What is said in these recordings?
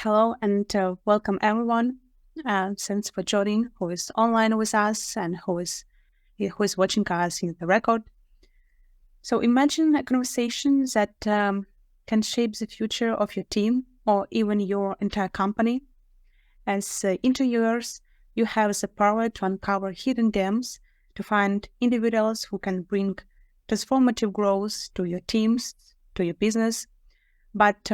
Hello and welcome everyone. Thanks for joining who is online with us and who is watching us in the record. So imagine a conversation that can shape the future of your team or even your entire company. As interviewers, you have the power to uncover hidden gems, to find individuals who can bring transformative growth to your teams, to your business. But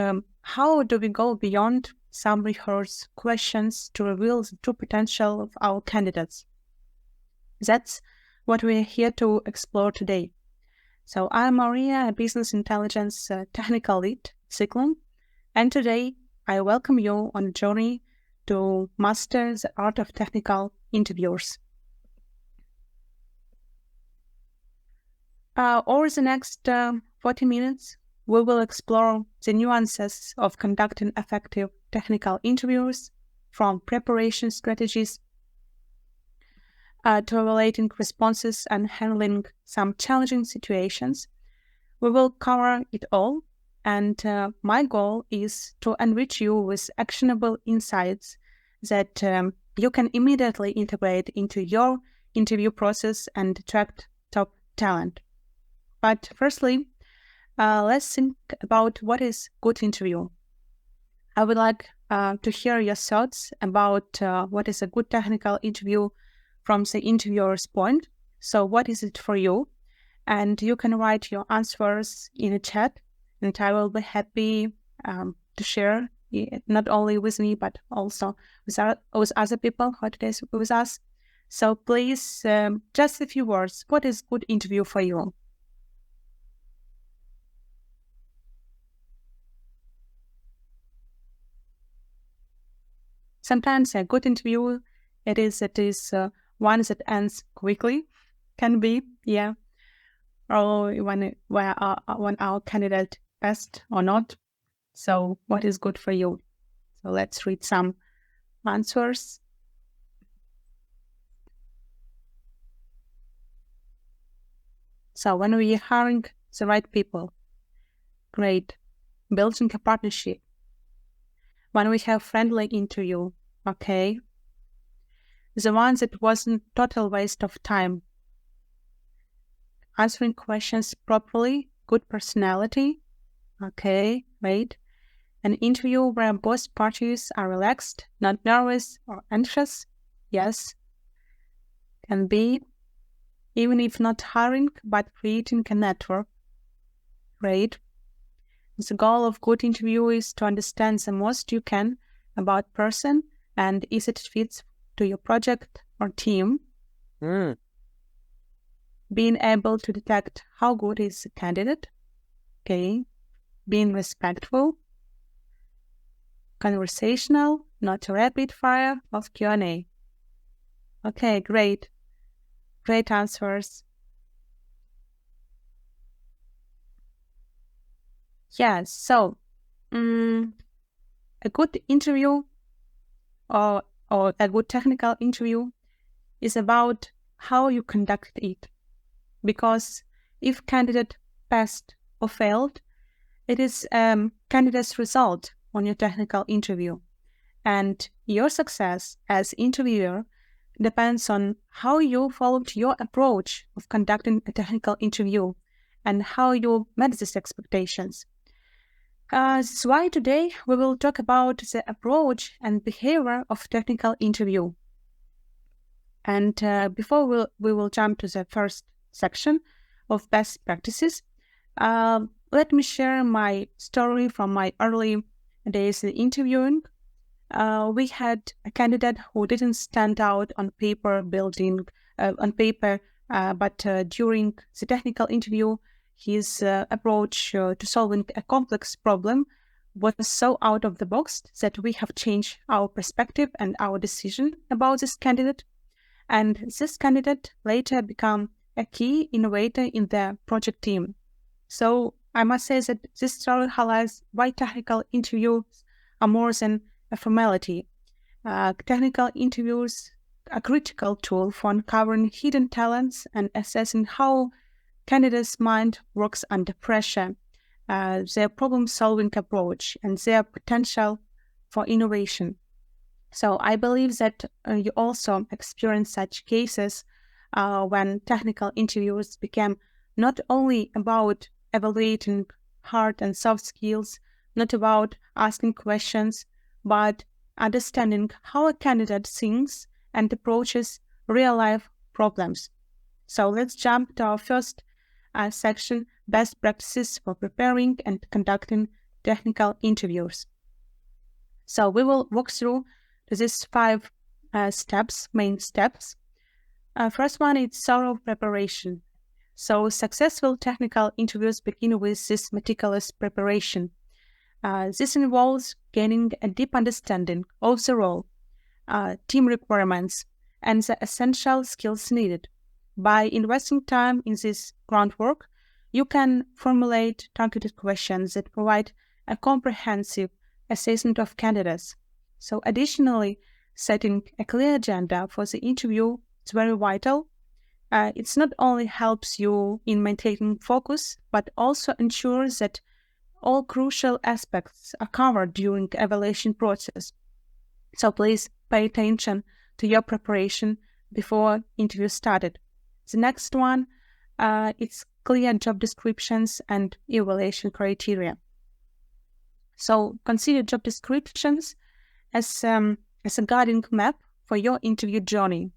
how do we go beyond some rehearsed questions to reveal the true potential of our candidates? That's what we're here to explore today. So I'm Maria, a business intelligence technical lead at Cyclone, and today I welcome you on a journey to master the art of technical interviews. Over the next 40 minutes, we will explore the nuances of conducting effective technical interviews, from preparation strategies to evaluating responses and handling some challenging situations. We will cover it all, and my goal is to enrich you with actionable insights that you can immediately integrate into your interview process and attract top talent. But firstly, let's think about what is good interview. I would like to hear your thoughts about what is a good technical interview from the interviewer's point. So what is it for you? And you can write your answers in a chat, and I will be happy to share it, not only with me, but also with other people who are today with us. So please, just a few words. What is good interview for you? Sometimes a good interview, it is one that ends quickly, can be, yeah, or when our candidate passed or not. So what is good for you? So let's read some answers. So when we are hiring the right people, great. Building a partnership. When we have friendly interview, okay. The one that wasn't total waste of time. Answering questions properly, good personality, okay, great. An interview where both parties are relaxed, not nervous or anxious, yes, can be. Even if not hiring, but creating a network, great. The goal of good interview is to understand the most you can about person and if it fits to your project or team. Being able to detect how good is the candidate, okay. Being respectful, conversational, not a rapid fire of Q&A. Okay, great. Great answers. Yes, so a good interview or a good technical interview is about how you conduct it. Because if candidate passed or failed, it is candidate's result on your technical interview. And your success as interviewer depends on how you followed your approach of conducting a technical interview and how you met these expectations. That's why today we will talk about the approach and behavior of technical interview. And before we will jump to the first section of best practices, let me share my story from my early days in interviewing. We had a candidate who didn't stand out on paper, but during the technical interview, his approach to solving a complex problem was so out of the box that we have changed our perspective and our decision about this candidate. And this candidate later became a key innovator in the project team. So I must say that this story highlights why technical interviews are more than a formality. Technical interviews are a critical tool for uncovering hidden talents and assessing how candidates' mind works under pressure, their problem-solving approach, and their potential for innovation. So I believe that you also experience such cases when technical interviews became not only about evaluating hard and soft skills, not about asking questions, but understanding how a candidate thinks and approaches real-life problems. So let's jump to our first section, best practices for preparing and conducting technical interviews. So we will walk through these 5 main steps. First one is thorough preparation. So successful technical interviews begin with this meticulous preparation. This involves gaining a deep understanding of the role, team requirements, and the essential skills needed. By investing time in this groundwork, you can formulate targeted questions that provide a comprehensive assessment of candidates. So additionally, setting a clear agenda for the interview is very vital. It not only helps you in maintaining focus, but also ensures that all crucial aspects are covered during the evaluation process. So please pay attention to your preparation before interview started. The next one, it's clear job descriptions and evaluation criteria. So consider job descriptions as a guiding map for your interview journey.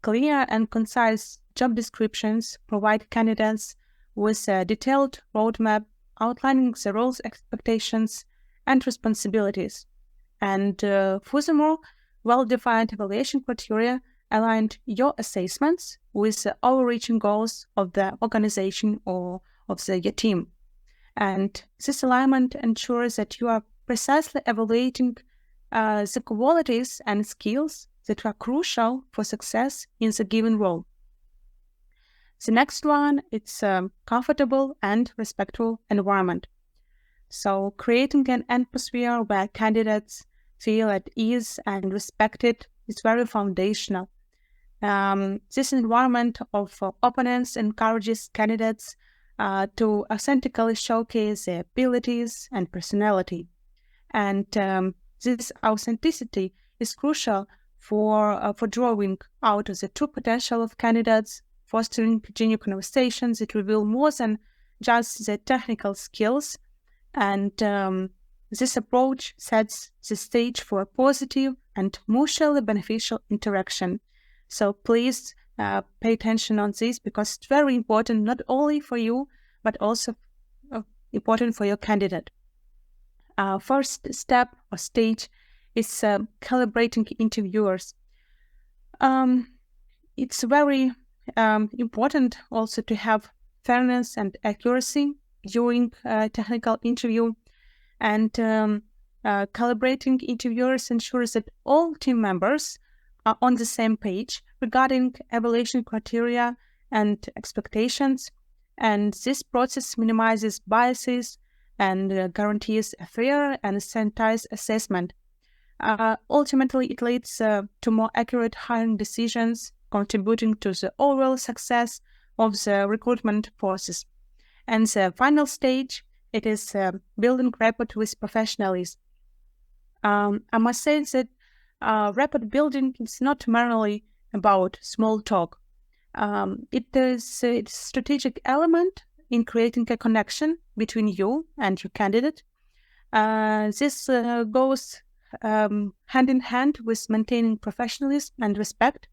Clear and concise job descriptions provide candidates with a detailed roadmap outlining the role's expectations and responsibilities. And furthermore, well-defined evaluation criteria align your assessments with the overreaching goals of the organization or of your team. And this alignment ensures that you are precisely evaluating the qualities and skills that are crucial for success in the given role. The next one, it's a comfortable and respectful environment. So creating an atmosphere where candidates feel at ease and respected is very foundational. This environment of openness encourages candidates to authentically showcase their abilities and personality. And this authenticity is crucial for drawing out the true potential of candidates, fostering genuine conversations that reveal more than just their technical skills. And this approach sets the stage for a positive and mutually beneficial interaction. So please pay attention on this, because it's very important not only for you, but also important for your candidate. First step or stage is calibrating interviewers. It's very important also to have fairness and accuracy during a technical interview, and calibrating interviewers ensures that all team members are on the same page regarding evaluation criteria and expectations, and this process minimizes biases and guarantees a fair and sanitized assessment. Ultimately, it leads to more accurate hiring decisions, contributing to the overall success of the recruitment process. And the final stage, it is building rapport with professionals. I must say that rapport building is not merely about small talk. It is a strategic element in creating a connection between you and your candidate. This goes hand in hand with maintaining professionalism and respect.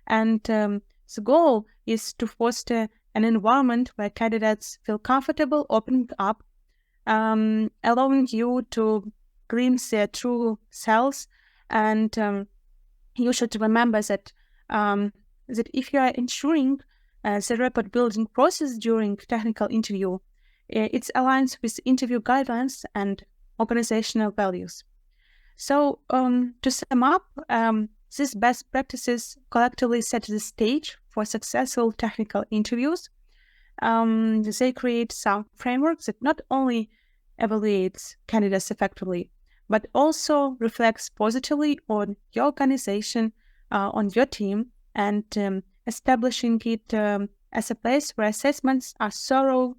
And the goal is to foster an environment where candidates feel comfortable opening up, allowing you to glimpse their true selves. And you should remember that that if you are ensuring the rapport building process during technical interview, it aligns with interview guidelines and organizational values. So to sum up, these best practices collectively set the stage for successful technical interviews. They create some frameworks that not only evaluates candidates effectively, but also reflects positively on your organization, on your team, and establishing it as a place where assessments are thorough,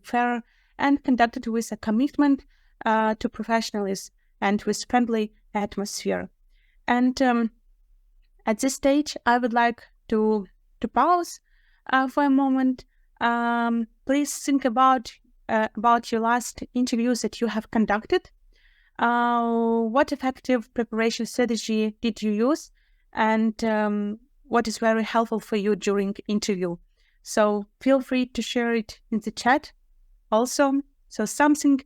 fair, and conducted with a commitment to professionalism and with friendly atmosphere. And at this stage, I would like to pause for a moment. Please think about your last interviews that you have conducted. What effective preparation strategy did you use, and what is very helpful for you during interview? So feel free to share it in the chat also. So something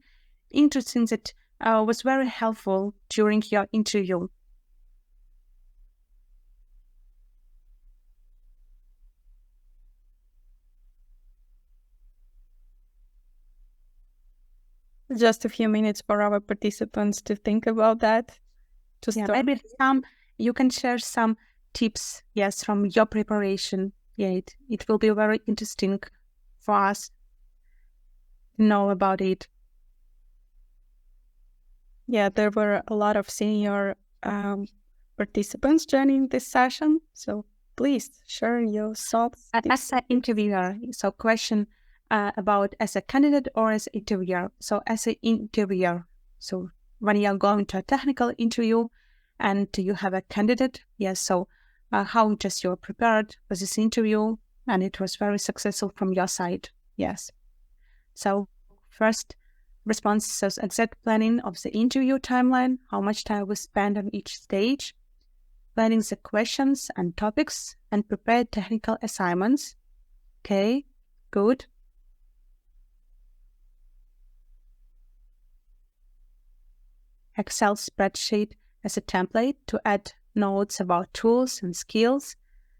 interesting that was very helpful during your interview. Just a few minutes for our participants to think about that. Maybe you can share some tips, yes, from your preparation. Yeah, it will be very interesting for us to know about it. Yeah, there were a lot of senior participants joining this session, so please share your thoughts. As an interviewer, so question about as a candidate or as an interviewer. So as an interviewer, so when you are going to a technical interview and you have a candidate, yes, so how just you're prepared for this interview and it was very successful from your side, yes. So first response is exact planning of the interview timeline, how much time we spend on each stage, planning the questions and topics, and prepare technical assignments. Okay, good. Excel spreadsheet as a template to add notes about tools and skills,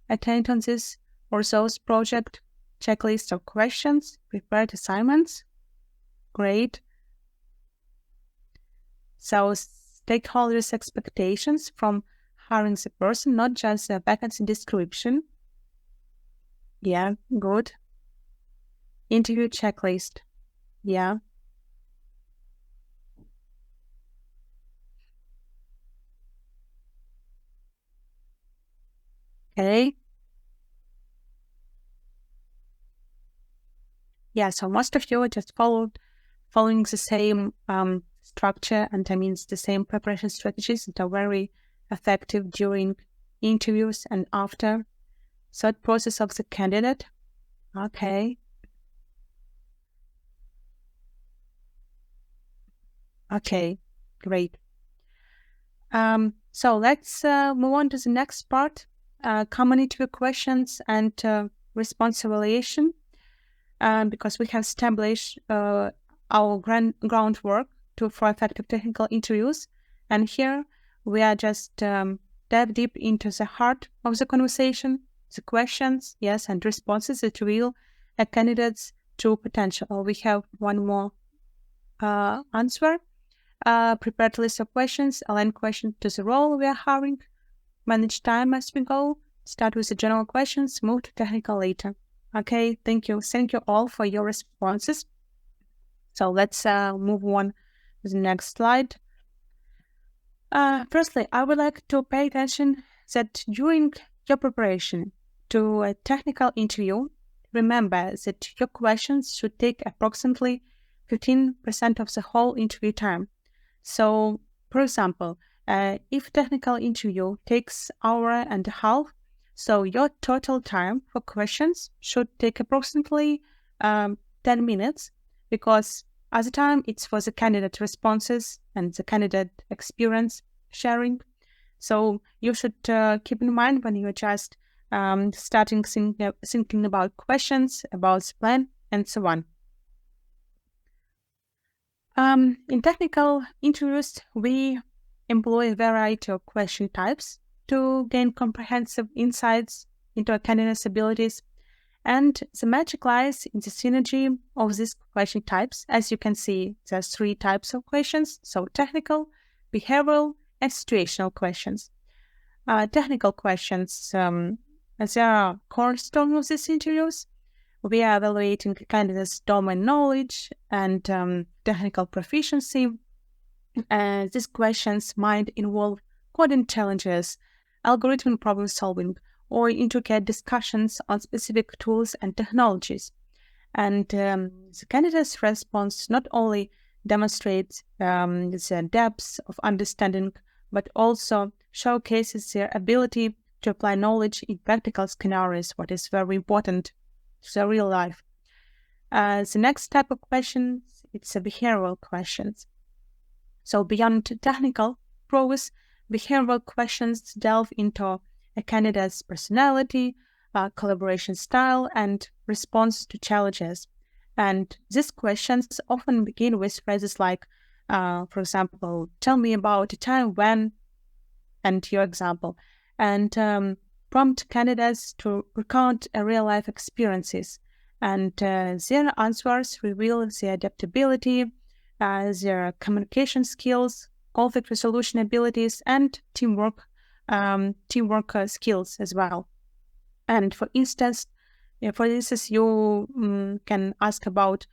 attendances or those project, checklist of questions, prepared assignments. Great. So stakeholders' expectations from hiring the person, not just a vacancy description. Yeah, good. Interview checklist. Yeah. Okay. Yeah, so most of you just following the same structure, and I mean the same preparation strategies that are very effective during interviews and after. Thought process of the candidate. Okay. Okay, great. So let's move on to the next part, common interview questions and response evaluation, because we have established our groundwork for effective technical interviews. And here we are just dive deep into the heart of the conversation, the questions, yes, and responses that reveal a candidate's true potential. We have one more answer. Prepared list of questions, align questions to the role we are hiring, manage time as we go, start with the general questions, move to technical later. Okay, thank you. Thank you all for your responses. So let's move on to the next slide. Firstly, I would like to pay attention that during your preparation to a technical interview, remember that your questions should take approximately 15% of the whole interview time. So, for example, if technical interview takes hour and a half, so your total time for questions should take approximately 10 minutes, because at the time it's for the candidate responses and the candidate experience sharing. So you should keep in mind when you're just starting thinking about questions, about the plan, and so on. In technical interviews, we employ a variety of question types to gain comprehensive insights into a candidate's abilities. And the magic lies in the synergy of these question types. As you can see, there's 3 types of questions. So technical, behavioral, and situational questions. Technical questions, they are cornerstone of these interviews. We are evaluating candidates' domain knowledge and technical proficiency. These questions might involve coding challenges, algorithm problem solving, or intricate discussions on specific tools and technologies. And the candidate's response not only demonstrates the depth of understanding, but also showcases their ability to apply knowledge in practical scenarios, what is very important to the real life. The next type of questions, it's a behavioral questions. So beyond technical prowess, behavioral questions delve into a candidate's personality, collaboration style, and response to challenges. And these questions often begin with phrases like, for example, tell me about a time when, and your example, and prompt candidates to recount real-life experiences. And their answers reveal their adaptability, their communication skills, conflict resolution abilities, and teamwork skills as well. And for instance, you can ask about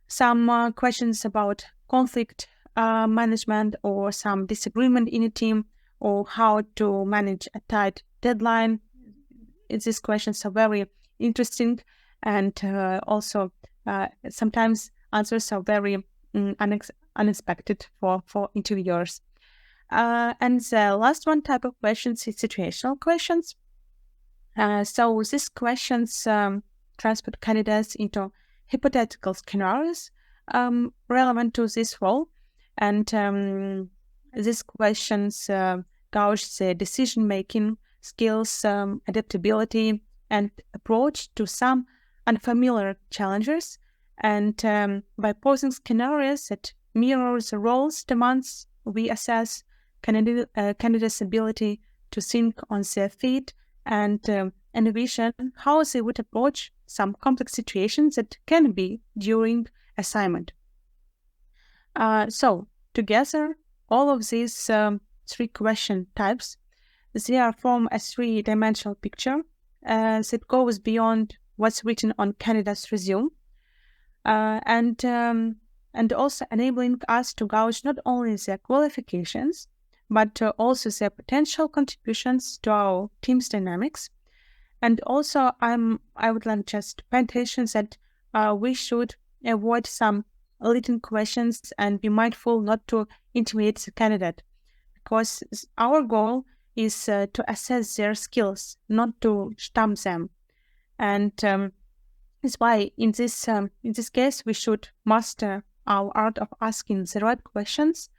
some questions about conflict management or some disagreement in a team or how to manage a tight deadline. These questions are very interesting, and also sometimes answers are very unexpected for interviewers. And the last one type of questions is situational questions. So these questions transport candidates into hypothetical scenarios relevant to this role, and these questions gauge the decision-making skills, adaptability, and approach to some unfamiliar challenges. And by posing scenarios that mirror the roles demands, we assess candidates' ability to think on their feet and envision how they would approach some complex situations that can be during assignment. So together, all of these three question types, they are form a three-dimensional picture that goes beyond what's written on candidate's resume, and also enabling us to gauge not only their qualifications, but also their potential contributions to our team's dynamics. And also, I would like just to pay attention that we should avoid some leading questions and be mindful not to intimidate the candidate, because our goal is to assess their skills, not to stump them. And that's why in this case we should master our art of asking the right questions,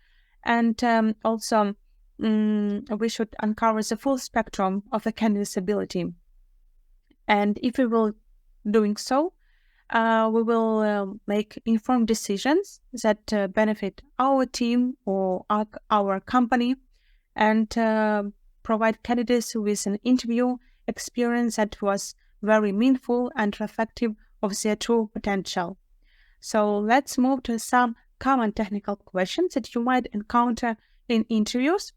and also we should uncover the full spectrum of a candidate's ability. And if we will doing so, we will make informed decisions that benefit our team or our company, and provide candidates with an interview experience that was very meaningful and reflective of their true potential. So let's move to some common technical questions that you might encounter in interviews.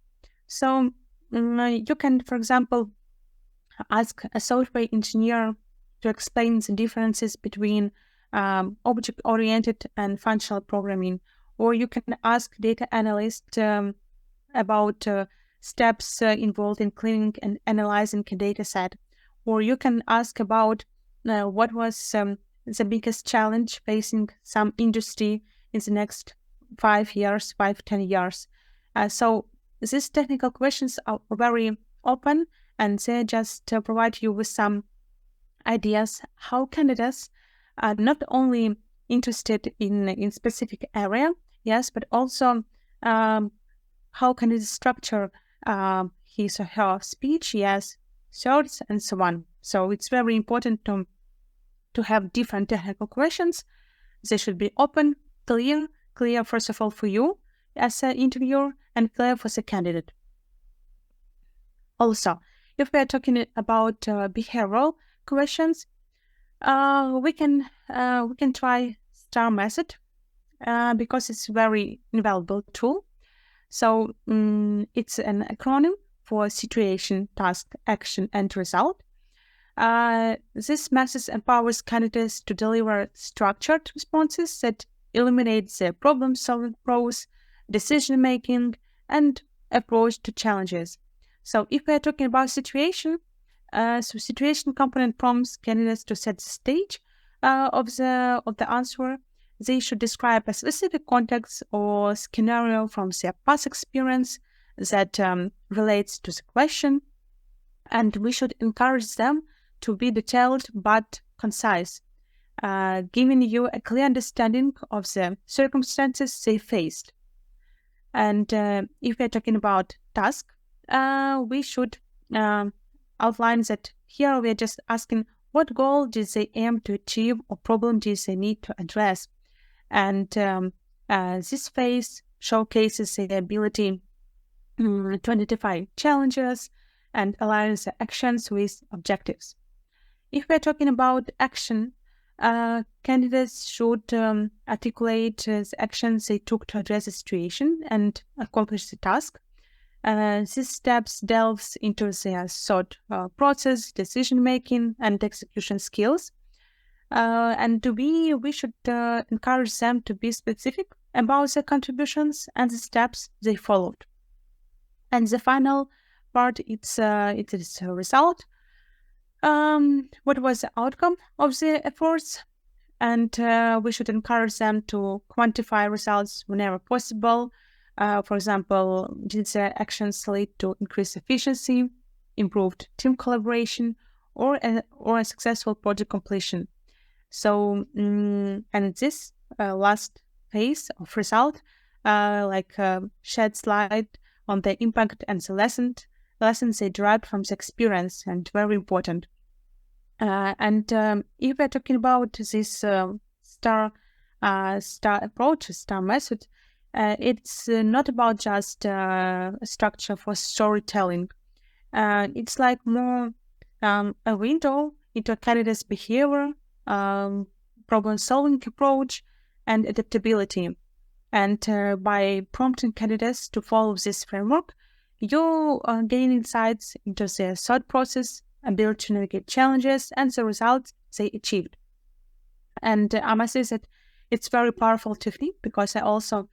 So you can, for example, ask a software engineer to explain the differences between object-oriented and functional programming, or you can ask data analyst about steps involved in cleaning and analyzing a data set, or you can ask about what was the biggest challenge facing some industry in the next 5 years, 10 years. So these technical questions are very open, and they just provide you with some ideas how candidates are not only interested in specific area, yes, but also how candidates structure his or her speech, yes, thoughts, and so on. So it's very important to have different technical questions. They should be open, clear first of all for you as an interviewer, and clear for the candidate. Also, if we are talking about behavioral questions, we can try STAR method because it's a very invaluable tool. So it's an acronym for situation, task, action, and result. This method empowers candidates to deliver structured responses that eliminate the problem-solving process, decision-making, and approach to challenges. So if we are talking about situation, so situation component prompts candidates to set the stage of the answer. they should describe a specific context or scenario from their past experience that relates to the question, and we should encourage them to be detailed but concise, giving you a clear understanding of the circumstances they faced. And if we're talking about task, we should outline that here we're just asking what goal did they aim to achieve or problem did they need to address. And this phase showcases the ability to identify challenges and align the actions with objectives. If we're talking about action, candidates should articulate the actions they took to address the situation and accomplish the task. These steps delves into their thought process, decision-making, and execution skills. And we should encourage them to be specific about their contributions and the steps they followed. And the final part, it is a result. What was the outcome of the efforts? And we should encourage them to quantify results whenever possible. For example, did their actions lead to increased efficiency, improved team collaboration, or a successful project completion? So, and this last phase of result, shed light on the impact and the lessons they derived from the experience, and very important. And if we're talking about this STAR approach, STAR method, it's not about just a structure for storytelling. It's like more a window into a candidate's behavior, problem-solving approach, and adaptability. And by prompting candidates to follow this framework, you gain insights into their thought process, ability to navigate challenges, and the results they achieved. And I must say that it's very powerful technique because I also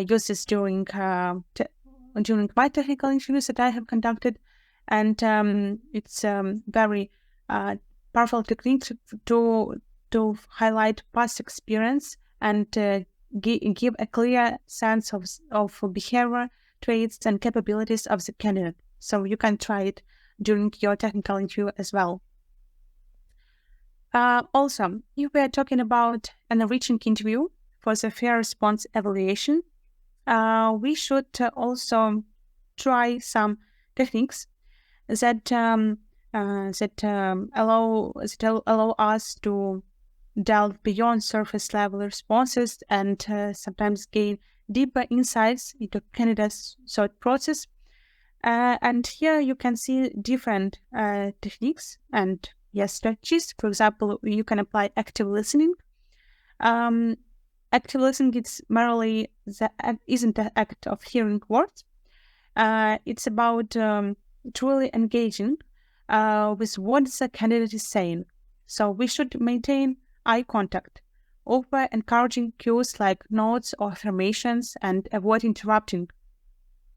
use this during my technical interviews that I have conducted, and it's very powerful technique to highlight past experience and give a clear sense of behavior, traits, and capabilities of the candidate. So you can try it during your technical interview as well. Also, if we are talking about an enriching interview for the fair response evaluation, we should also try some techniques that allow us to delve beyond surface level responses and sometimes gain deeper insights into candidates' thought process. And here you can see different techniques and strategies. For example, you can apply active listening. Active listening isn't the act of hearing words. It's about truly engaging with what the candidate is saying. So we should maintain eye contact, offer encouraging cues like nods or affirmations, and avoid interrupting.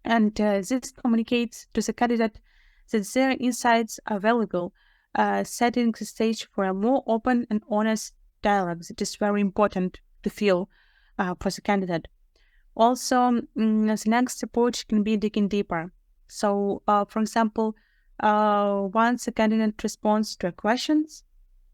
And this communicates to the candidate that their insights are valuable, setting the stage for a more open and honest dialogue. It is very important to feel for the candidate. Also, the next approach can be digging deeper. So, for example, once a candidate responds to a questions,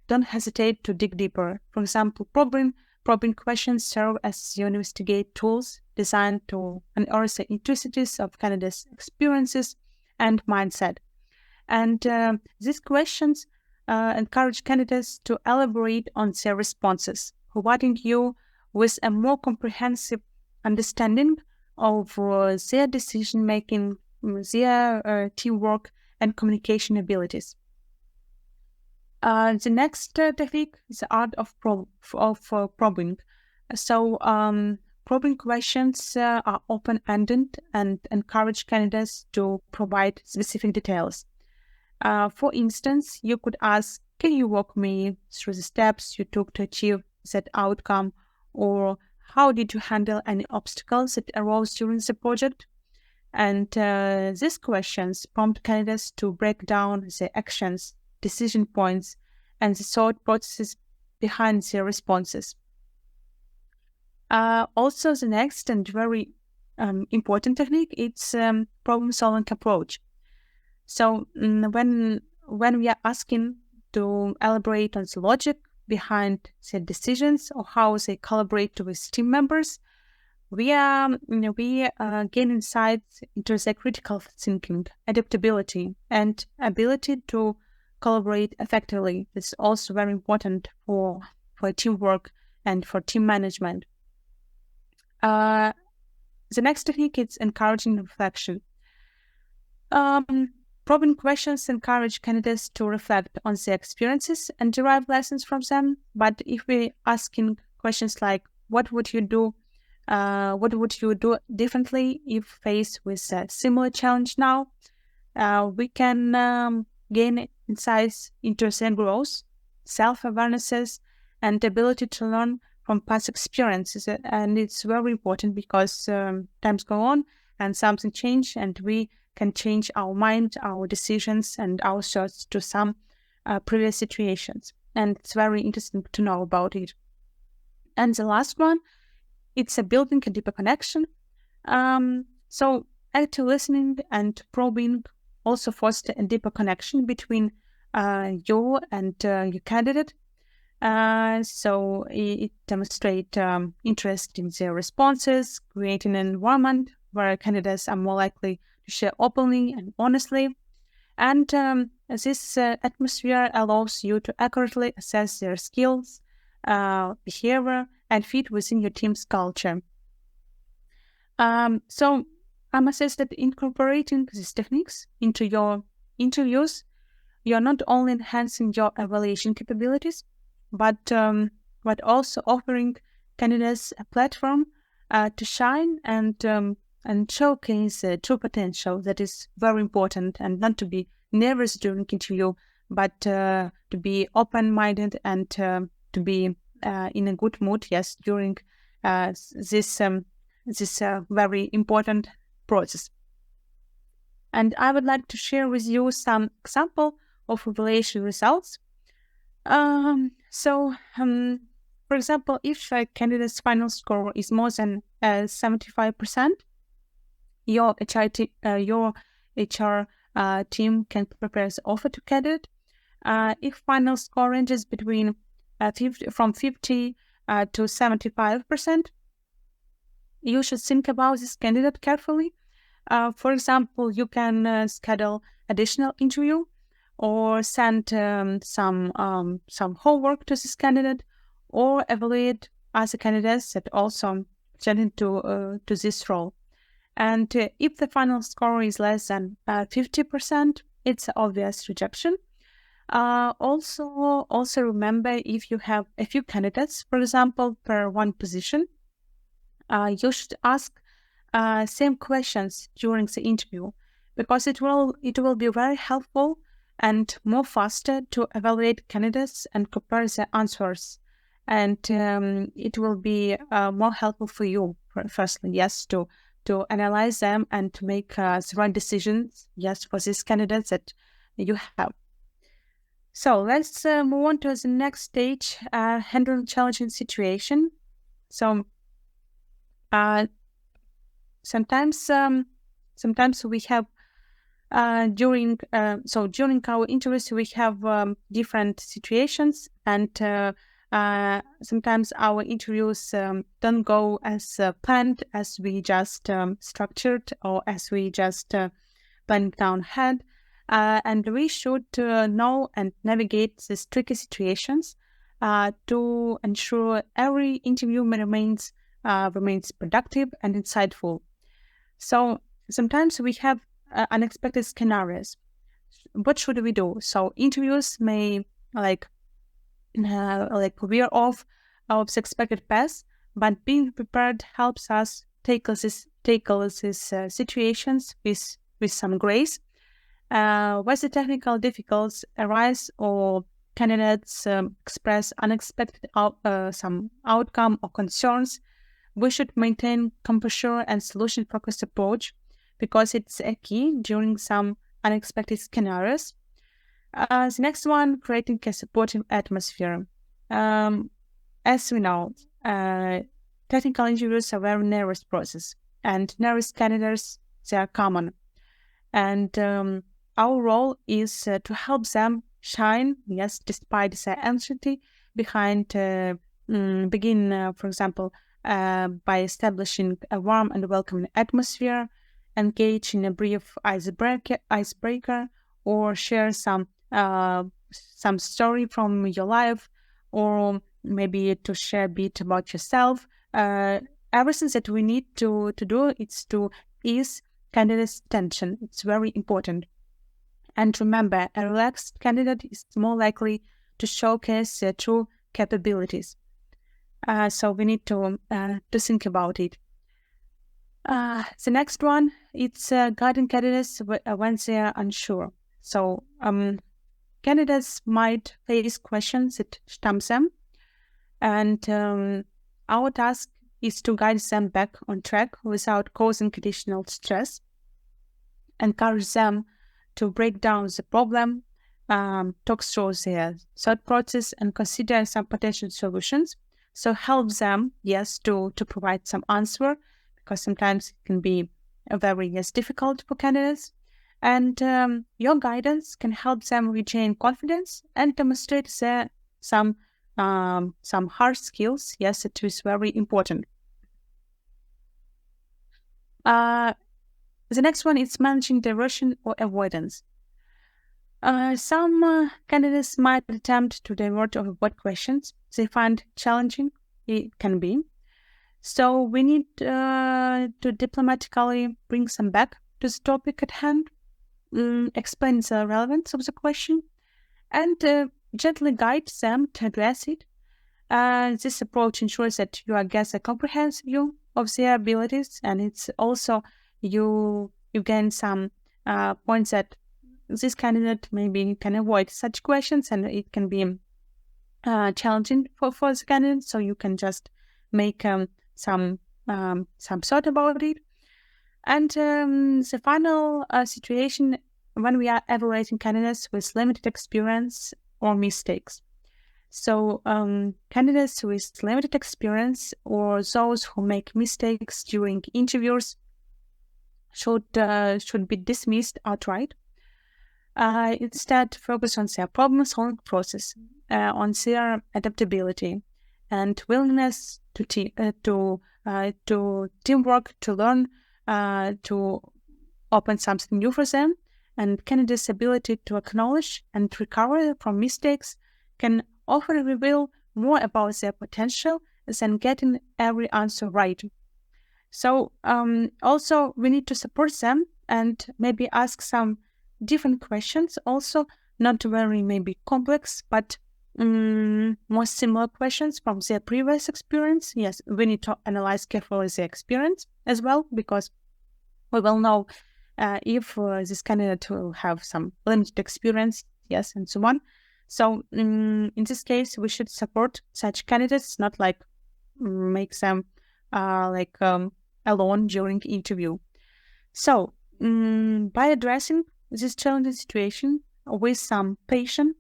don't hesitate to dig deeper. For example, probing questions serve as your investigate tools designed to unearth the intricacies of candidates' experiences and mindset. And these questions encourage candidates to elaborate on their responses, providing you with a more comprehensive understanding of their decision-making, their teamwork, and communication abilities. The next technique is the art of probing. So, probing questions are open-ended and encourage candidates to provide specific details. For instance, you could ask, can you walk me through the steps you took to achieve that outcome? Or how did you handle any obstacles that arose during the project? And these questions prompt candidates to break down their actions, decision points, and the thought processes behind their responses. Also, the next and very important technique, it's problem-solving approach. So when we are asking to elaborate on the logic behind their decisions or how they collaborate with team members, we gain insights into their critical thinking, adaptability, and ability to collaborate effectively. It's also very important for teamwork and for team management. The next technique is encouraging reflection. Probing questions encourage candidates to reflect on their experiences and derive lessons from them. But if we're asking questions like, what would you do? What would you do differently if faced with a similar challenge now? We can gain insights into their growth, self-awarenesses, and ability to learn from past experiences. And it's very important because times go on and something change, and we can change our mind, our decisions, and our thoughts to some previous situations. And it's very interesting to know about it. And the last one, it's a building a deeper connection. So active listening and probing also foster a deeper connection between you and your candidate. So it demonstrates interest in their responses, creating an environment where candidates are more likely to share openly and honestly. And this atmosphere allows you to accurately assess their skills, behavior, and fit within your team's culture. So I must say that incorporating these techniques into your interviews, you're not only enhancing your evaluation capabilities, but also offering candidates a platform to shine and showcase true potential. That is very important, and not to be nervous during interview, but to be open-minded and to be in a good mood. Yes, during this very important process. And I would like to share with you some example of evaluation results. For example, if a candidate's final score is more than 75%, your HR team can prepare the offer to candidate. If final score ranges between 50 to 75%, you should think about this candidate carefully. For example, you can schedule additional interview or send some homework to this candidate, or evaluate other candidates that also attended to this role. And if the final score is less than 50%, it's obvious rejection. Also remember, if you have a few candidates, for example, per one position, you should ask same questions during the interview, because it will be very helpful and more faster to evaluate candidates and compare their answers. And it will be more helpful for you, firstly, yes, to analyze them and to make the right decisions, yes, for these candidates that you have. So let's move on to the next stage, handling challenging situation. So sometimes we have during our interviews we have different situations, and sometimes our interviews don't go as planned, as we just structured, or as we just planned down ahead, and we should know and navigate these tricky situations to ensure every interview remains productive and insightful. So sometimes we have unexpected scenarios. What should we do? So interviews may veer off the expected path, but being prepared helps us tackle these situations with some grace. Where the technical difficulties arise or candidates express unexpected some outcome or concerns, we should maintain composure and solution-focused approach, because it's a key during some unexpected scenarios. The next one, creating a supportive atmosphere. As we know, technical interviews are very nervous process, and nervous candidates, they are common. And our role is to help them shine, yes, despite their anxiety behind, begin, for example, by establishing a warm and welcoming atmosphere, engage in a brief icebreaker, or share some story from your life, or maybe to share a bit about yourself. Everything that we need to do is to ease candidate's tension. It's very important. And remember, a relaxed candidate is more likely to showcase their true capabilities. So we need to think about it. The next one, it's guiding candidates when they are unsure. So candidates might face questions that stump them, and our task is to guide them back on track without causing additional stress, encourage them to break down the problem, talk through their thought process, and consider some potential solutions. So help them, yes, to provide some answer, because sometimes it can be very difficult for candidates. And your guidance can help them regain confidence and demonstrate some hard skills. Yes, it is very important. The next one is managing diversion or avoidance. Some candidates might attempt to divert or avoid questions they find challenging. It can be. So we need to diplomatically bring them back to the topic at hand, explain the relevance of the question, and gently guide them to address it. This approach ensures that you get a comprehensive view of their abilities, and it's also you gain some points that this candidate maybe can avoid such questions, and it can be challenging for the candidate. So you can just make some thought about it. And the final situation when we are evaluating candidates with limited experience or mistakes. So candidates with limited experience or those who make mistakes during interviews should be dismissed outright. Instead, focus on their problem-solving process, on their adaptability and willingness to teamwork, to learn, to open something new for them. And candidates' ability to acknowledge and recover from mistakes can often reveal more about their potential than getting every answer right. So also we need to support them and maybe ask some different questions, also not very maybe complex, but more similar questions from their previous experience. Yes, we need to analyze carefully their experience as well, because we will know if this candidate will have some limited experience, yes, and so on. So in this case, we should support such candidates, not like make them alone during interview. So by addressing this challenging situation with some patience,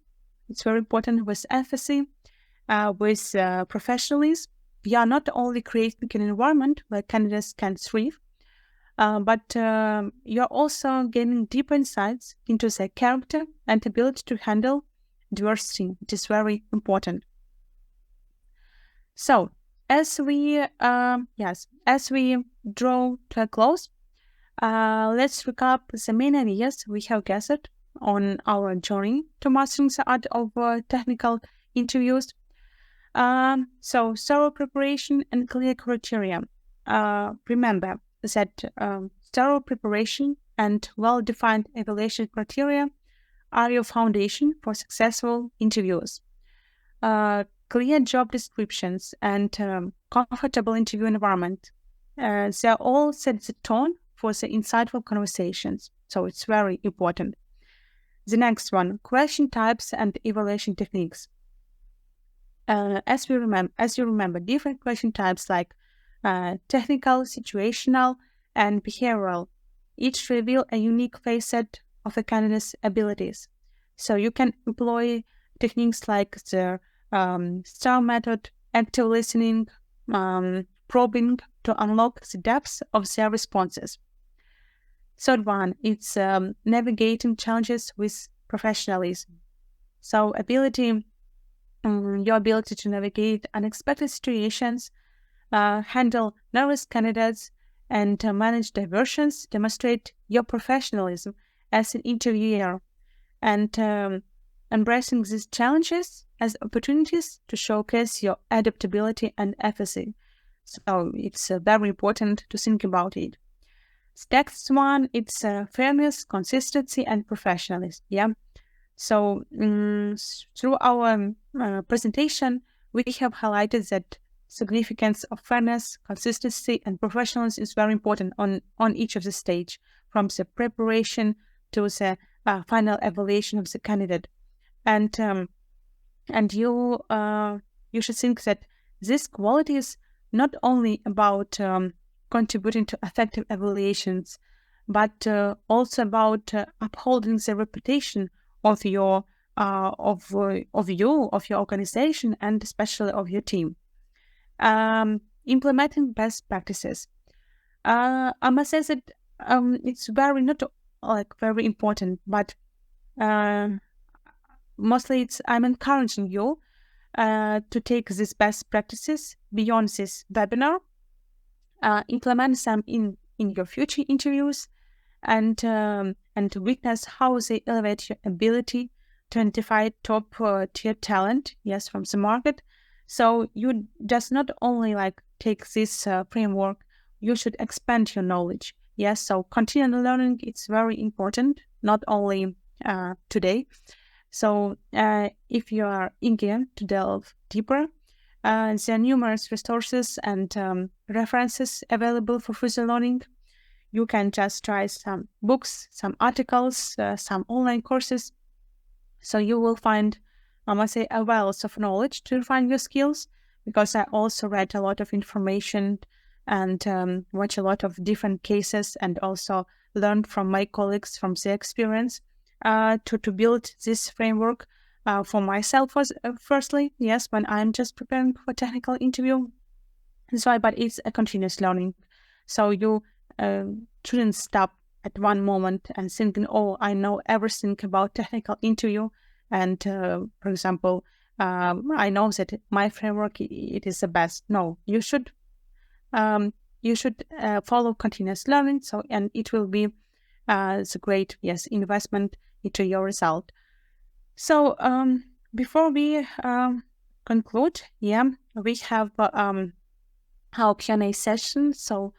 it's very important, with empathy, with professionalism, we are not only creating an environment where candidates can thrive, but you're also gaining deep insights into their character and ability to handle diversity. It is very important. So as we draw to a close, let's recap the main ideas we have gathered on our journey to mastering the art of technical interviews. So thorough preparation and clear criteria. Remember that thorough preparation and well-defined evaluation criteria are your foundation for successful interviews. Clear job descriptions and comfortable interview environment, they all set the tone for the insightful conversations. So it's very important. The next one, question types and evaluation techniques. As you remember, different question types like technical, situational, and behavioral each reveal a unique facet of a candidate's abilities. So you can employ techniques like the STAR method, active listening, probing to unlock the depths of their responses. Third one, it's navigating challenges with professionalism. So your ability to navigate unexpected situations, handle nervous candidates, and manage diversions demonstrate your professionalism as an interviewer, and embracing these challenges as opportunities to showcase your adaptability and empathy. So it's very important to think about it. Next one, it's fairness, consistency, and professionalism. Yeah. So through our presentation, we have highlighted that significance of fairness, consistency, and professionalism is very important on each of the stage, from the preparation to the final evaluation of the candidate. And you should think that this quality is not only about contributing to effective evaluations, but also about upholding the reputation of your of you, of your organization, and especially of your team. Implementing best practices. I must say that it's very not very important, but mostly I'm encouraging you to take these best practices beyond this webinar, implement them in your future interviews, and to witness how they elevate your ability to identify top tier talent, yes, from the market. So you just not only take this framework, you should expand your knowledge. Yes, so continual learning, it's very important, not only today. So if you are eager to delve deeper, there are numerous resources and references available for further learning. You can just try some books, some articles, some online courses. So you will find, I must say, a wealth of knowledge to refine your skills, because I also read a lot of information and watch a lot of different cases, and also learned from my colleagues from their experience to build this framework for myself. Firstly, yes, when I'm just preparing for a technical interview. That's why, but it's a continuous learning. So you shouldn't stop at one moment and thinking, oh, I know everything about technical interview. And for example, I know that my framework, it is the best. No, you should follow continuous learning. So, and it will be it's a great, yes, investment into your result. So before we conclude, yeah, we have our Q&A session. So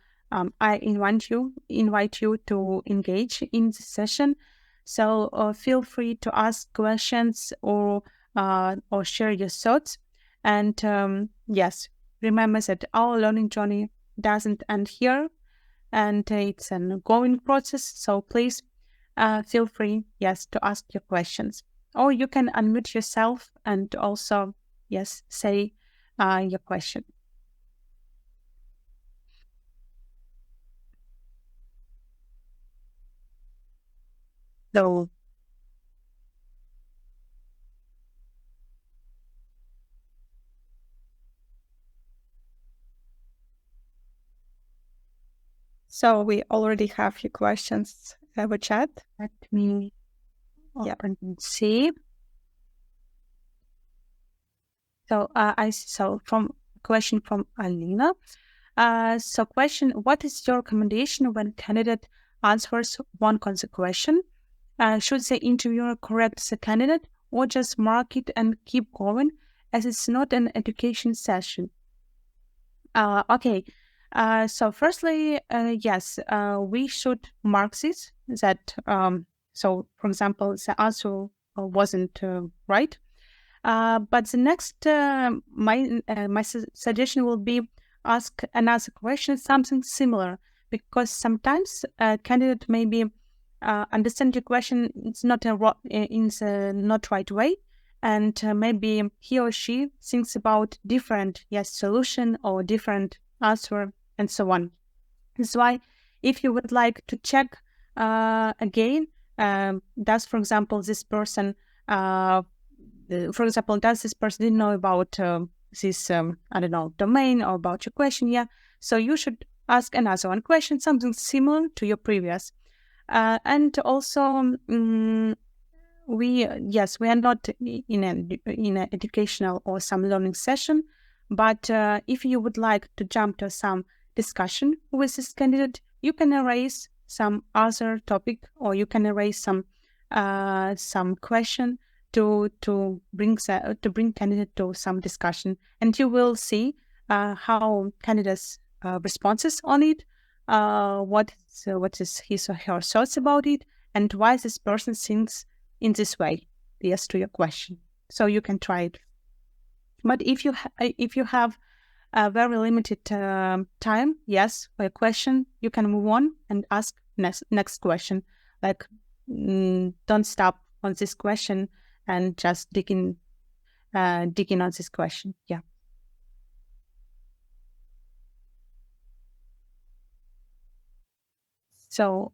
I invite you to engage in the session. So feel free to ask questions or share your thoughts. And yes, remember that our learning journey doesn't end here, and it's an ongoing process. So please feel free, yes, to ask your questions, or you can unmute yourself and also, yes, say your question. So we already have few questions in the chat. Let me open and see. So from question from Alina. So question, what is your recommendation when candidate answers one constant question? Should the interviewer correct the candidate, or just mark it and keep going, as it's not an education session? Okay. So firstly, yes, we should mark this, that so for example, the answer wasn't right. But the next, my suggestion will be ask another question, something similar, because sometimes a candidate maybe understand your question, it's not in the not right way, and maybe he or she thinks about different solution or different answer and so on. That's why if you would like to check again, does, for example, this person didn't know about this I don't know, domain or about your question. Yeah, so you should ask another one question, something similar to your previous. And also, we are not in an educational or some learning session, but if you would like to jump to some discussion with this candidate, you can raise some other topic, or you can raise some question to bring candidate to some discussion, and you will see how candidates responses on it, what is his or her thoughts about it, and why this person thinks in this way. Yes, to your question. So you can try it. But if you have a very limited time, yes, for a question, you can move on and ask next question. Like, don't stop on this question and just digging on this question. Yeah. So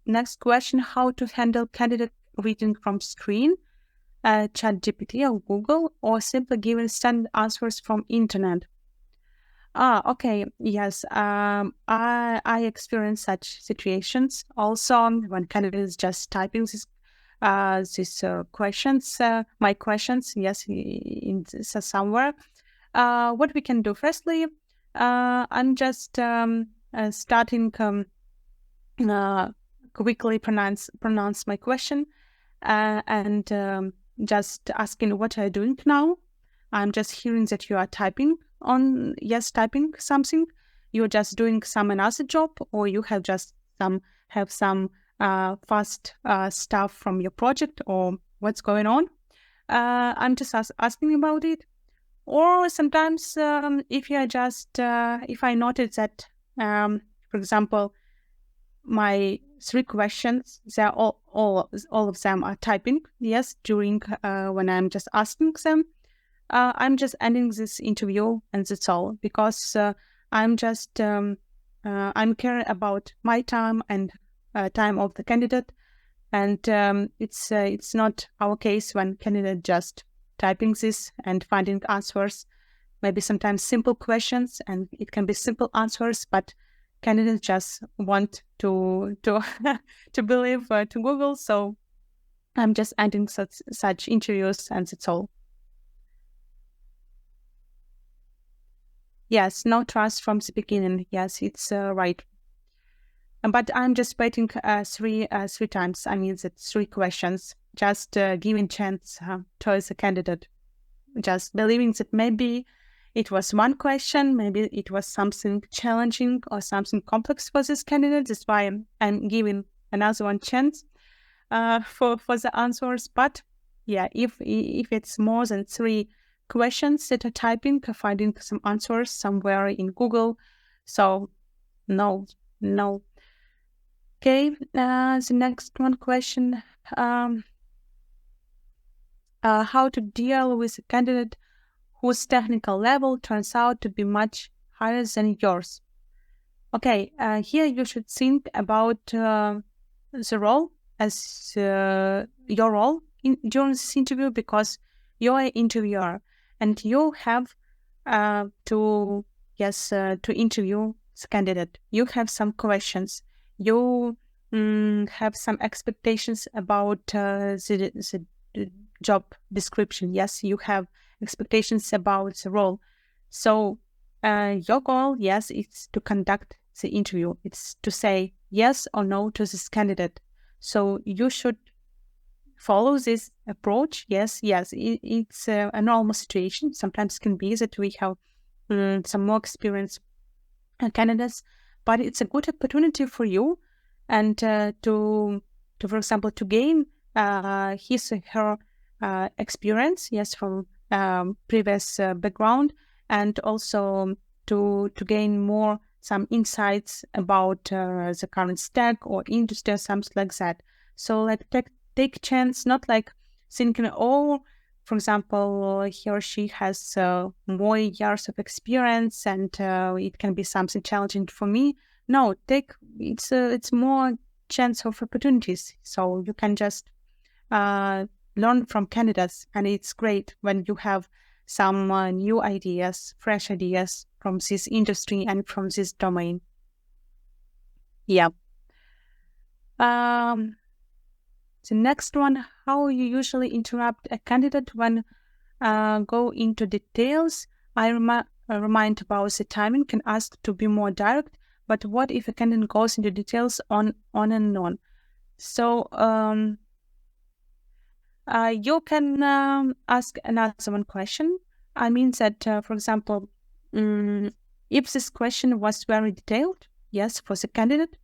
next question: how to handle candidate reading from screen, ChatGPT or Google, or simply giving standard answers from internet? Okay. Yes. I experience such situations also when candidate is just typing these questions, my questions. Yes, somewhere. What we can do? Firstly, I'm just starting quickly pronounce my question, and just asking, what are you doing now? I'm just hearing that you are typing something. You're just doing some another job, or you have just some fast stuff from your project, or what's going on. I'm just asking about it. Or sometimes, if I noted that, for example, my three questions, they're all of them are typing. Yes, during when I'm just asking them, I'm just ending this interview, and that's all, because I'm caring about my time and time of the candidate, and it's not our case when candidate just typing this and finding answers. Maybe sometimes simple questions, and it can be simple answers, but candidates just want to to believe to Google. So I'm just ending such interviews, and that's all. Yes, no trust from the beginning. Yes, it's right. But I'm just waiting three times. I mean, the three questions. Just giving chance to the candidate. Just believing that maybe it was one question, maybe it was something challenging or something complex for this candidate. That's why I'm giving another one chance for the answers. But yeah, if it's more than three questions that are typing, finding some answers somewhere in Google, so no. Okay, the next one question: how to deal with a candidate whose technical level turns out to be much higher than yours? Okay, here you should think about the role as your role during this interview, because you're an interviewer and you have to interview the candidate. You have some questions. You have some expectations about the job description. Yes, you have expectations about the role. So your goal, yes, is to conduct the interview. It's to say yes or no to this candidate. So you should follow this approach. Yes, it's a normal situation. Sometimes can be that we have some more experienced candidates, but it's a good opportunity for you, and for example, to gain his or her experience, yes, from previous background, and also to gain more some insights about the current stack or industry or something like that. So like take chance, not like thinking, oh, for example, he or she has more years of experience and it can be something challenging for me. No, it's more chance of opportunities. So you can just learn from candidates, and it's great when you have some new ideas, fresh ideas from this industry and from this domain. Yeah. The next one, how you usually interrupt a candidate when go into details. I remind about the timing, can ask to be more direct, but what if a candidate goes into details on and on? So you can ask another one question. I mean that, for example, if this question was very detailed, yes, for the candidate,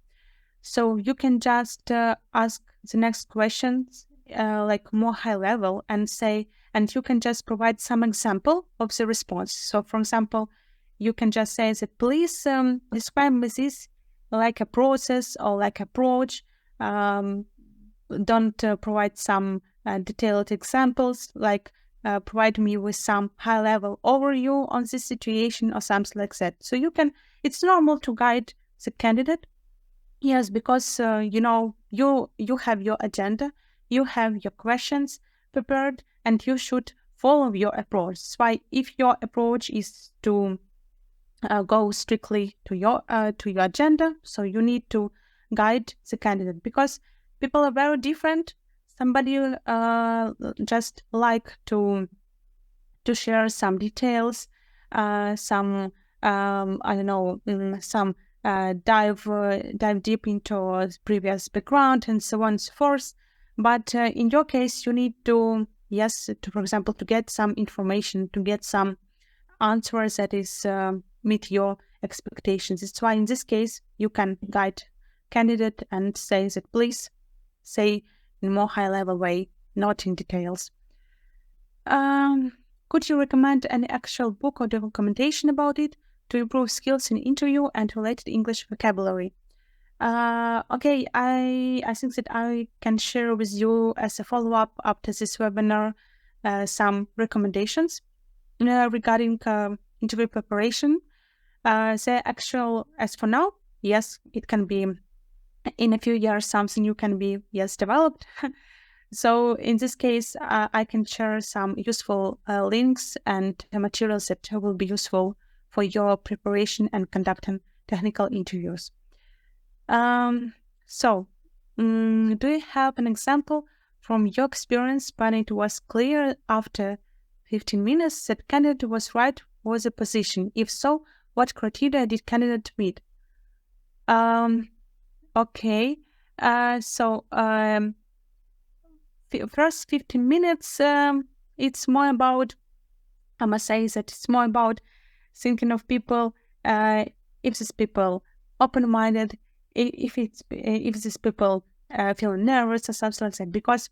so you can just ask the next questions like more high level and say, and you can just provide some example of the response. So, for example, you can just say that please describe me this like a process or like approach. Don't provide some detailed examples, like provide me with some high level overview on this situation or something like that. So you can, it's normal to guide the candidate. Yes, because you have your agenda, you have your questions prepared, and you should follow your approach. That's why if your approach is to go strictly to your agenda, so you need to guide the candidate because people are very different. Somebody just like to share some details, some I don't know, some dive deep into previous background and so on and so forth. But in your case, you need to, yes, to, for example, to get some information, to get some answers that is meet your expectations. That's why in this case, you can guide candidate and say that please say in more high level way, not in details. Could you recommend any actual book or documentation about it to improve skills in interview and related English vocabulary? Okay, I think that I can share with you as a follow-up after this webinar some recommendations regarding interview preparation. The actual, as for now, yes, it can be in a few years something you can be, yes, developed. So in this case, I can share some useful links and materials that will be useful for your preparation and conducting technical interviews. So, do you have an example from your experience when it was clear after 15 minutes that candidate was right for the position? If so, what criteria did candidate meet? Okay. First 15 minutes, it's more about, I must say that it's more about thinking of people, if these people open-minded, if these people feel nervous or something like that. Because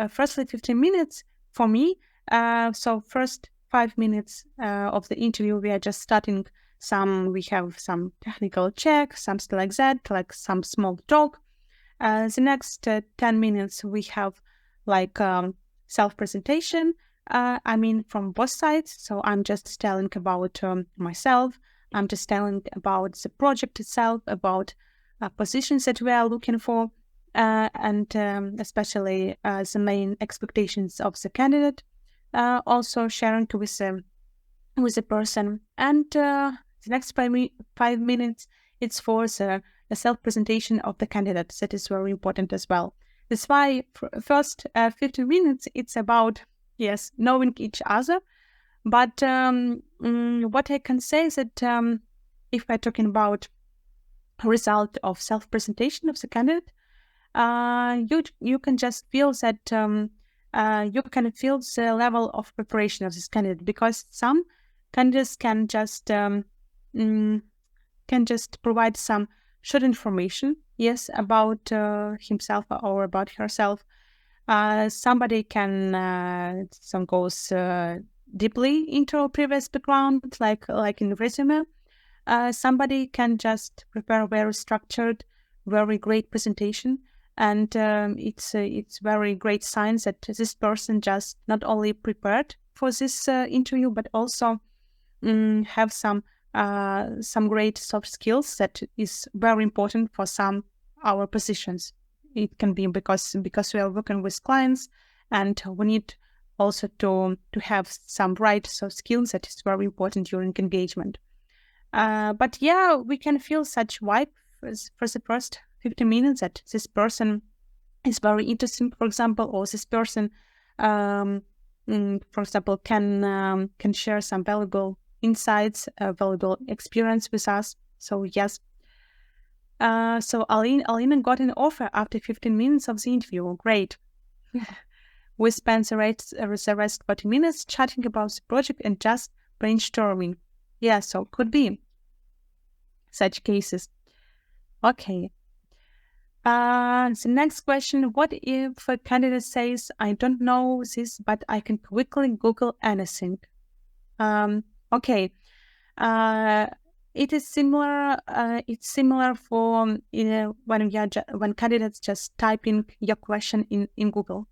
firstly 15 minutes for me, so first 5 minutes of the interview, we are just starting we have some technical check, something like that, like some small talk. The next 10 minutes, we have like self-presentation, I mean, from both sides. So I'm just telling about myself. I'm just telling about the project itself, about positions that we are looking for, and especially the main expectations of the candidate. Also sharing with the person. And the next 5 minutes, it's for the self-presentation of the candidate. That is very important as well. That's why first 15 minutes, it's about, yes, knowing each other. But what I can say is that if we're talking about result of self-presentation of the candidate, you can just feel that you can feel the level of preparation of this candidate, because some candidates can just provide some short information, yes, about himself or about herself. Somebody can some goes deeply into a previous background, like in resume. Somebody can just prepare a very structured, very great presentation. And it's very great signs that this person just not only prepared for this interview, but also have some great soft skills that is very important for some our positions. It can be because we are working with clients, and we need also to have some right soft skills that is very important during engagement. But yeah, we can feel such vibe for the first 15 minutes that this person is very interesting, for example, or this person, for example, can share some valuable insights, valuable experience with us. So yes. So Alina got an offer after 15 minutes of the interview. Great. We spent the rest 40 minutes chatting about the project and just brainstorming. Yeah, so could be such cases. Okay. The next question, what if a candidate says, I don't know this, but I can quickly Google anything? Okay. Uh, it is similar. It's similar for when candidates just type in your question in Google,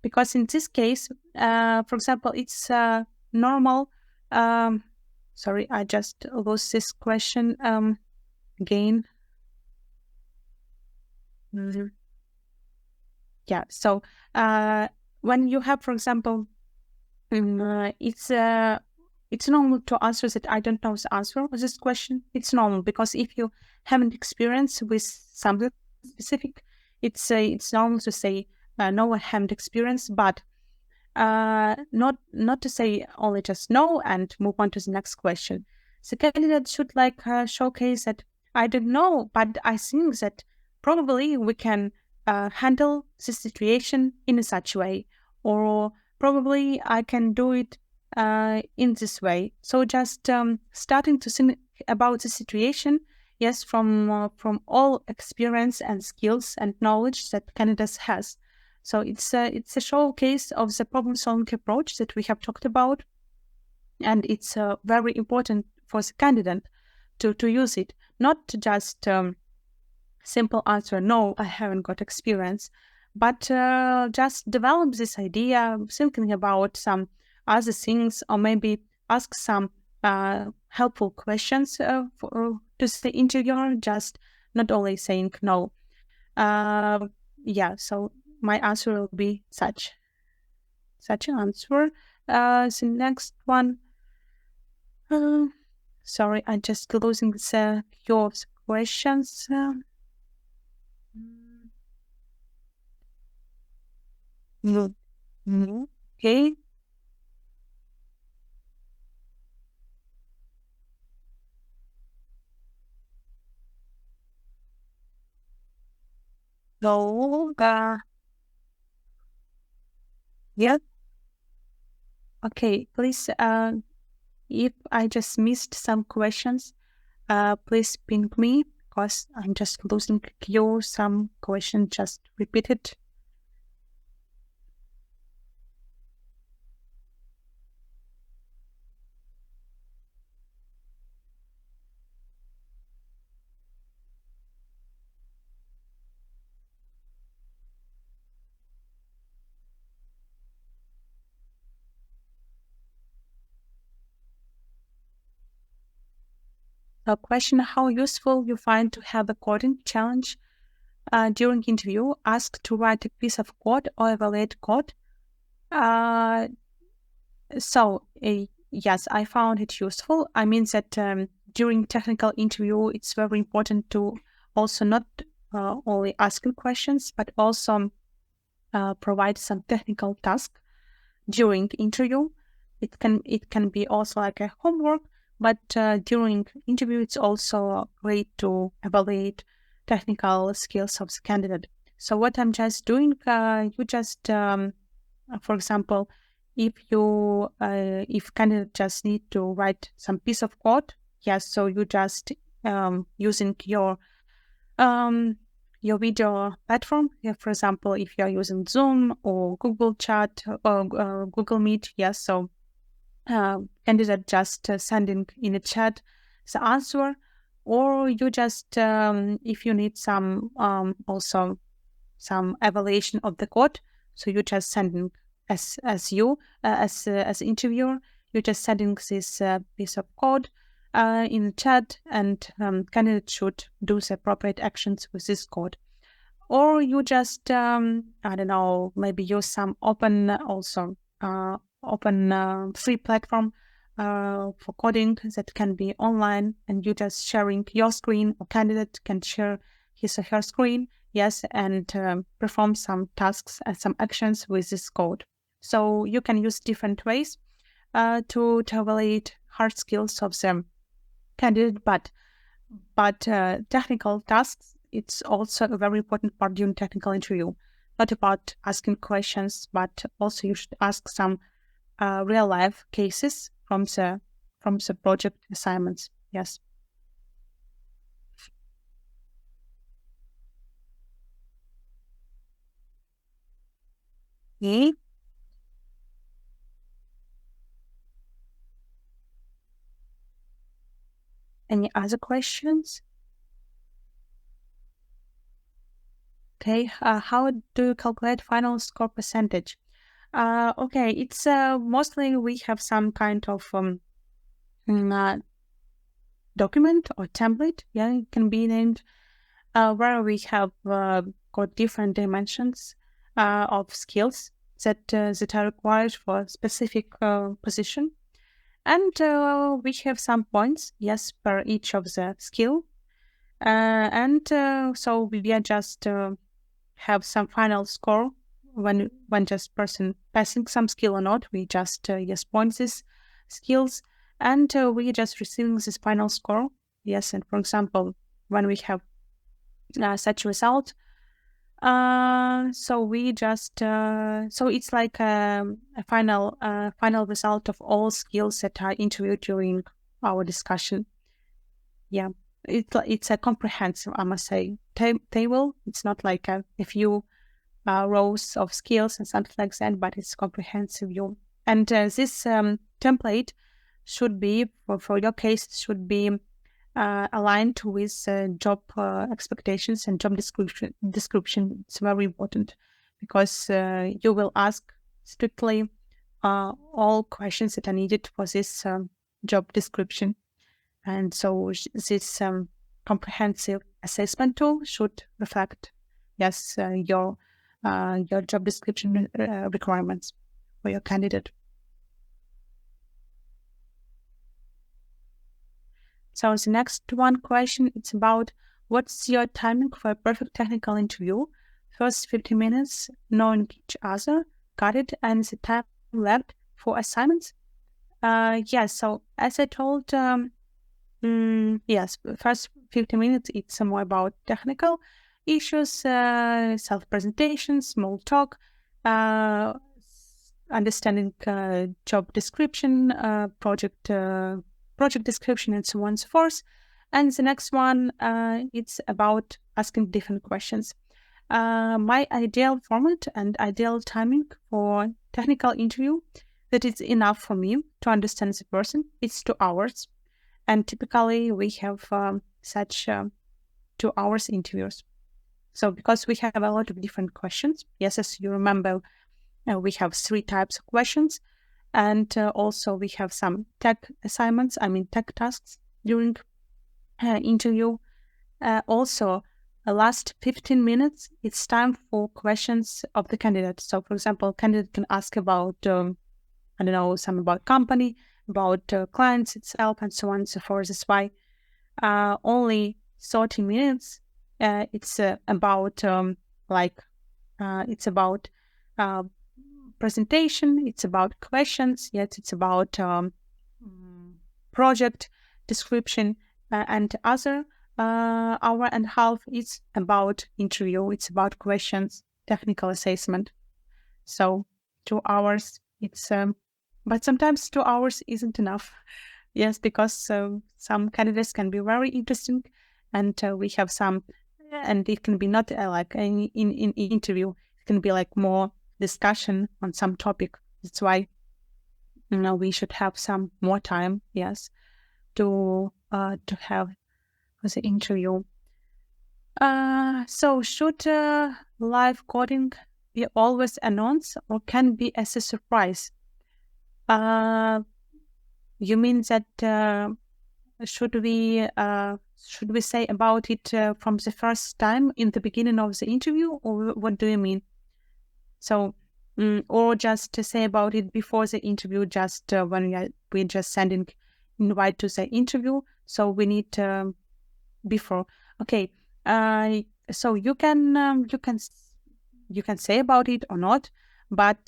because in this case, for example, it's normal. Sorry, I just lost this question again. Mhm. Yeah. So when you have, for example, it's normal to answer that I don't know the answer of this question. It's normal because if you haven't experienced with something specific, it's normal to say no, I haven't experienced, but not to say only just no and move on to the next question. The candidate should showcase that I don't know, but I think that probably we can handle the situation in such way, or probably I can do it in this way. So just starting to think about the situation, yes, from all experience and skills and knowledge that candidates has. So it's a showcase of the problem-solving approach that we have talked about, and it's very important for the candidate to use it, not just simple answer, no, I haven't got experience, but just develop this idea, thinking about some other things, or maybe ask some helpful questions to the interviewer, just not only saying no. Yeah, so my answer will be such an answer. The next one. Uh, Sorry, I just closing the queue of the questions. Mm, okay. So, yeah. Okay, please. If I just missed some questions, please ping me because I'm just losing queue. Some question just repeated. A question: how useful you find to have a coding challenge during interview? Asked to write a piece of code or evaluate code. Uh, so yes, I found it useful. I mean that during technical interview, it's very important to also not only asking questions, but also provide some technical task during interview. It can be also like a homework, but during interview, it's also great to evaluate technical skills of the candidate. So what I'm just doing, you just, for example, if candidate just need to write some piece of code, yes, so you just using um, your video platform. Yeah, for example, if you are using Zoom or Google Chat or Google Meet, yes, so candidate just sending in a chat the answer, or you just if you need some also some evaluation of the code. So you just sending as interviewer, you just sending this piece of code in the chat, and candidate should do the appropriate actions with this code. Or you just I don't know, maybe use some open free platform for coding that can be online, and you just sharing your screen, or candidate can share his or her screen, yes, and perform some tasks and some actions with this code. So you can use different ways to evaluate hard skills of the candidate, but technical tasks, it's also a very important part during technical interview. Not about asking questions, but also you should ask some real life cases from the project assignments. Yes. Okay. Any other questions? Okay. How do you calculate final score percentage? Okay, it's mostly we have some kind of document or template. Yeah, it can be named where we have got different dimensions of skills that are required for a specific position, and we have some points, yes, per each of the skill, and so we are just have some final score when just person passing some skill or not. We just yes points this skills, and we just receiving this final score. Yes, and for example, when we have such result, so we just so it's like a final result of all skills that are interviewed during our discussion. Yeah, it's a comprehensive, I must say, table. It's not like a few rows of skills and something like that, but it's comprehensive view. And this template should be, for your case, should be aligned with job expectations and job description. It's very important because you will ask strictly all questions that are needed for this job description. And so this comprehensive assessment tool should reflect, yes, your job description requirements for your candidate. So the next one question, it's about what's your timing for a perfect technical interview? First 50 minutes knowing each other, got it, and the time left for assignments. Yes, so as I told, yes, first 50 minutes, it's more about technical issues, self-presentation, small talk, understanding job description, project description, and so on and so forth. And the next one, it's about asking different questions. My ideal format and ideal timing for technical interview that is enough for me to understand the person, it's 2 hours. And typically we have such 2 hours interviews. So because we have a lot of different questions, yes, as you remember, we have 3 types of questions. And also we have some tech assignments, tech tasks during interview. Also, the last 15 minutes, it's time for questions of the candidate. So, for example, candidate can ask about, I don't know, some about company, about clients itself, and so on and so forth. That's why only 30 minutes. It's about it's about presentation. It's about questions. Yet it's about project description, and other hour and a half is about interview. It's about questions, technical assessment. So 2 hours. It's but sometimes 2 hours isn't enough. Yes, because some candidates can be very interesting, and we have some, and it can be not like in interview. It can be like more discussion on some topic. That's why we should have some more time. Yes, to have the interview. So should live coding be always announced or can be as a surprise? You mean that should we say about it from the first time in the beginning of the interview, or what do you mean? So, or just to say about it before the interview, just when we just sending invite to the interview. So we need before. Okay. So you can say about it or not, but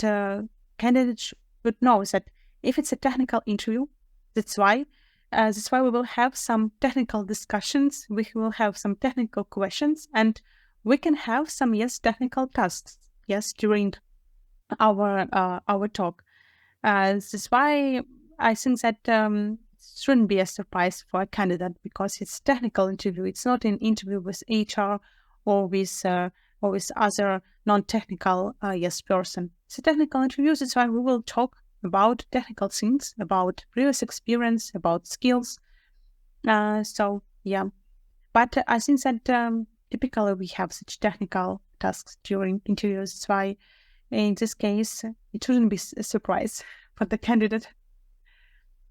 candidates should know that if it's a technical interview, that's why. That's why we will have some technical discussions. We will have some technical questions, and we can have some technical tasks during our talk. That's why I think that shouldn't be a surprise for a candidate because it's technical interview. It's not an interview with HR or with other non-technical person. It's a technical interview. That's why we will talk about technical things, about previous experience, about skills. So yeah, but I think that typically we have such technical tasks during interviews. That's why in this case, it shouldn't be a surprise for the candidate.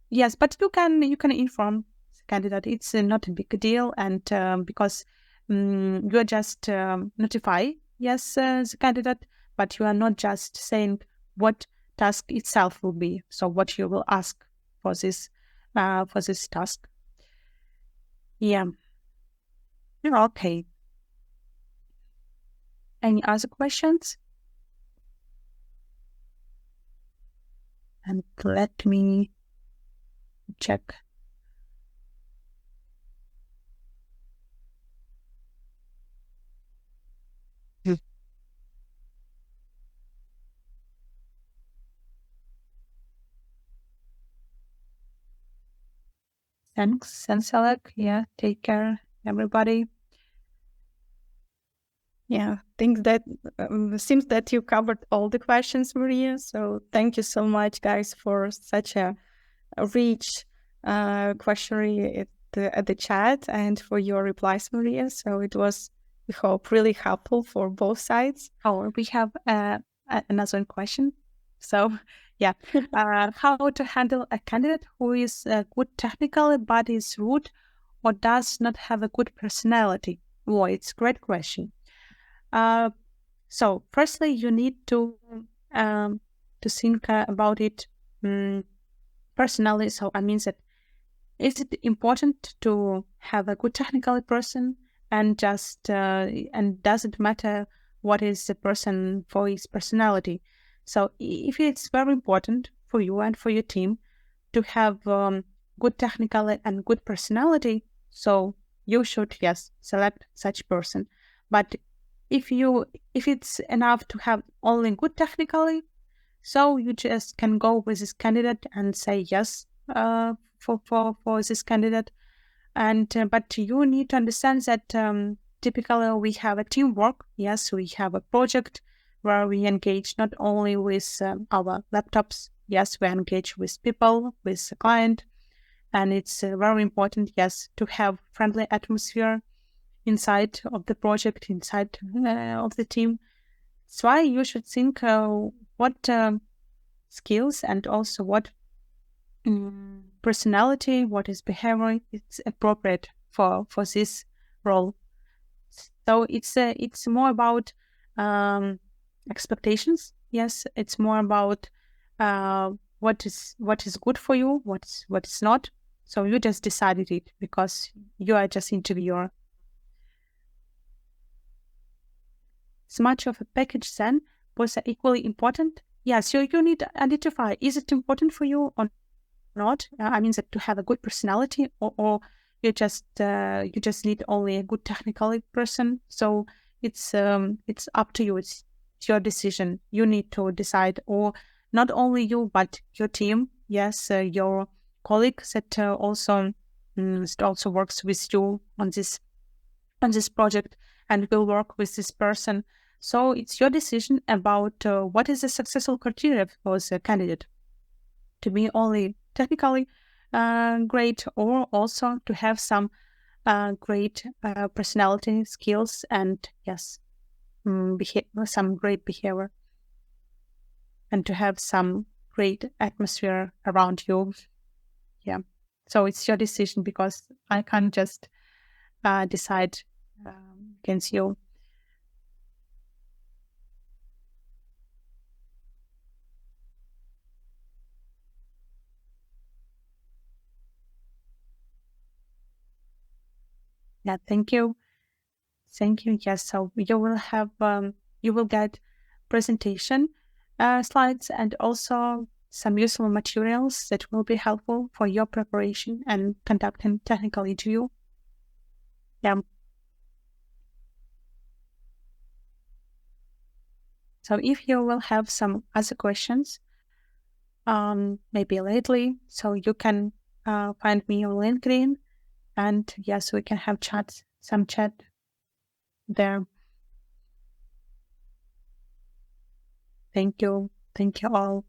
Yes, but you can inform the candidate. It's not a big deal, and because you are just notify the candidate, but you are not just saying what task itself will be. So what you will ask for this task. Yeah. Okay. Any other questions? And let me check. Thanks, Alec. Yeah, take care, everybody. Yeah, think that seems that you covered all the questions, Maria. So thank you so much, guys, for such a rich questionnaire at the chat and for your replies, Maria. So it was, we hope, really helpful for both sides. Oh, we have another question. So, yeah, how to handle a candidate who is good technically but is rude or does not have a good personality? Oh, it's a great question. So, firstly, you need to think about it personally. So, I mean that is it important to have a good technical person and does it matter what is the person for his personality? So if it's very important for you and for your team to have good technical and good personality, so you should select such person. But if it's enough to have only good technically, so you just can go with this candidate and say yes for this candidate. And but you need to understand that typically we have a teamwork. Yes, we have a project where we engage not only with our laptops. Yes, we engage with people, with the client, and it's very important. Yes, to have friendly atmosphere inside of the project, inside of the team. That's why you should think what skills and also what personality, what is behavior is appropriate for this role. So it's more about expectations. Yes, it's more about what is good for you, what is not. So you just decided it because you are just interviewer. As much of a package then was equally important. Yeah, so you need to identify, is it important for you or not? I mean that to have a good personality, or you just need only a good technical person. So it's up to you. It's your decision. You need to decide, or not only you but your team. Yes, your colleagues that also works with you on this project and will work with this person. So it's your decision about what is the successful criteria for the candidate. To be only technically great, or also to have some great personality skills. And yes, some great behavior and to have some great atmosphere around you. Yeah. So it's your decision because I can't just decide against you. Yeah, thank you. Thank you. Yes, so you will get presentation slides and also some useful materials that will be helpful for your preparation and conducting technical interview. Yeah. So if you will have some other questions, maybe lately, so you can find me on LinkedIn, and yes, we can have some chat there. Thank you. Thank you all.